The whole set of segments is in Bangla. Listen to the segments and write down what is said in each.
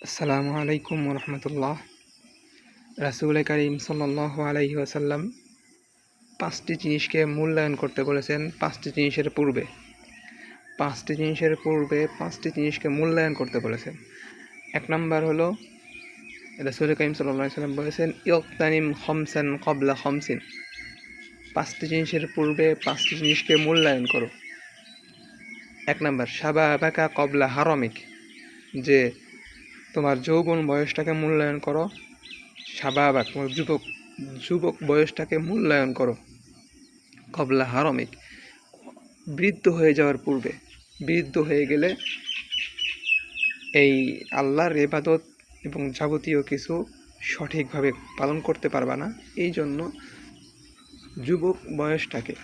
আসসালামু আলাইকুম রহমতুল্লাহ। রাসূল করিম সাল্লাল্লাহু আলাইহি ওয়াসাল্লাম 5টি জিনিসকে মূল্যায়ন করতে বলেছেন। 5টি জিনিসকে মূল্যায়ন করতে বলেছেন। 1 নম্বর হলো রাসূল করিম সাল্লাল্লাহু আলাইহি ওয়াসাল্লাম বলেছেন ইগতানিম খামসান ক্বাবলা খামসিন। 5টি জিনিসের পূর্বে 5টি জিনিসকে মূল্যায়ন করো। 1 নম্বর শাবাবাকা ক্বাবলা হারামিক, যে তোমার যৌবন বয়সটাকে মূল্যায়ন করো। শাবাবাক তোমার যুবক বয়সটাকে মূল্যায়ন করো। ক্বাবলা হারামিক, বৃদ্ধ হয়ে যাওয়ার পূর্বে। বৃদ্ধ হয়ে গেলে এই আল্লাহর ইবাদত এবং যাবতীয় কিছু সঠিকভাবে পালন করতে পারবা না। এই জন্য যুবক বয়সটাকে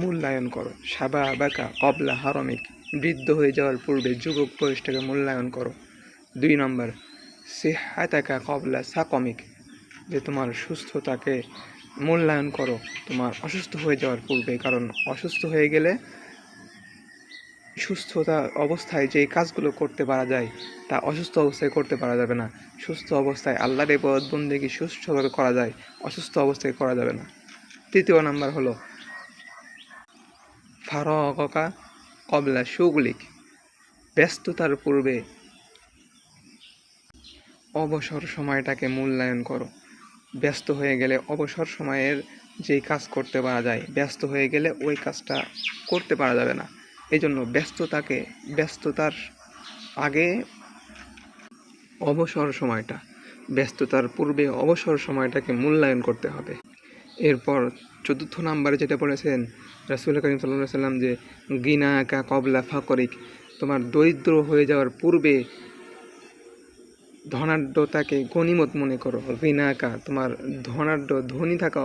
মূল্যায়ন করো। শাবাবাকা ক্বাবলা হারামিক, বৃদ্ধ হয়ে যাওয়ার পূর্বে যুবক বয়সটাকে মূল্যায়ন করো। 2 নম্বর সিহহাতাকা ক্বাবলা সাকমিক, যে তোমার সুস্থতাকে মূল্যায়ন করো তোমার অসুস্থ হয়ে যাওয়ার পূর্বে। কারণ অসুস্থ হয়ে গেলে সুস্থতা অবস্থায় যে কাজগুলো করতে পারা যায় তা অসুস্থ অবস্থায় করতে পারা যাবে না। সুস্থ অবস্থায় আল্লাহর ইবাদত বন্দেগী সুষ্ঠুভাবে করা যায়, অসুস্থ অবস্থায় করা যাবে না। 3 নম্বর হলো ফারাগকা ক্বাবলা শুগলিক, ব্যস্ততার পূর্বে অবসর সময়টাকে মূল্যায়ন করো। ব্যস্ত হয়ে গেলে অবসর সময়ের যেই কাজ করতে পারা যায়, ব্যস্ত হয়ে গেলে ওই কাজটা করতে পারা যাবে না। এই জন্য ব্যস্ততার আগে ব্যস্ততার পূর্বে অবসর সময়টাকে মূল্যায়ন করতে হবে। এরপর 4 নম্বরে যেটা বলেছেন রাসূল করিম সাল্লাল্লাহু আলাইহি ওয়াসাল্লাম, যে গিনাকা ক্বাবলা ফাকরিক, তোমার দরিদ্র হয়ে যাওয়ার পূর্বে ধনাঢ্যতাকে গনিমত মনে করো। গিনাকা তোমার ধনী থাকা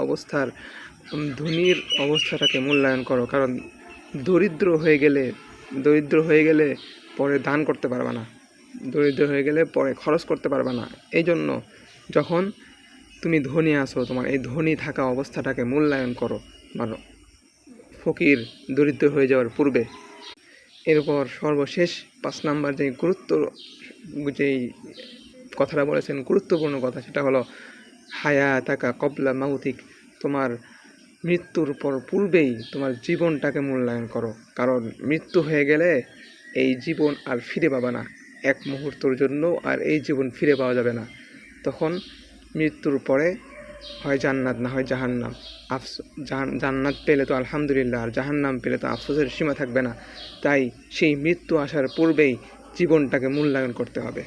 ধনীর অবস্থাটাকে মূল্যায়ন করো। কারণ দরিদ্র হয়ে গেলে পরে দান করতে পারবা না, দরিদ্র হয়ে গেলে পরে খরচ করতে পারবা না। এই জন্য যখন তুমি ধনী আছো, তোমার এই ধনী থাকা অবস্থাটাকে মূল্যায়ন করো তোমার ফকির দরিদ্র হয়ে যাওয়ার পূর্বে। এরপর সর্বশেষ 5 নম্বর যেই কথাটা বলেছেন, গুরুত্বপূর্ণ কথা, সেটা হলো হায়াতাকা ক্বাবলা মাউতিক, তোমার মৃত্যুর পূর্বেই তোমার জীবনটাকে মূল্যায়ন করো। কারণ মৃত্যু হয়ে গেলে এই জীবন আর ফিরে পাবা না, এক মুহূর্তের জন্য আর এই জীবন ফিরে পাওয়া যাবে না। তখন মৃত্যুর পরে হয় জান্নাত না হয় জাহান্নাম। জান্নাত পেলে তো আলহামদুলিল্লাহ, আর জাহান্নাম পেলে তো আফসোসের সীমা থাকবে না। তাই সেই মৃত্যু আসার পূর্বেই জীবনটাকে মূল্যায়ন করতে হবে।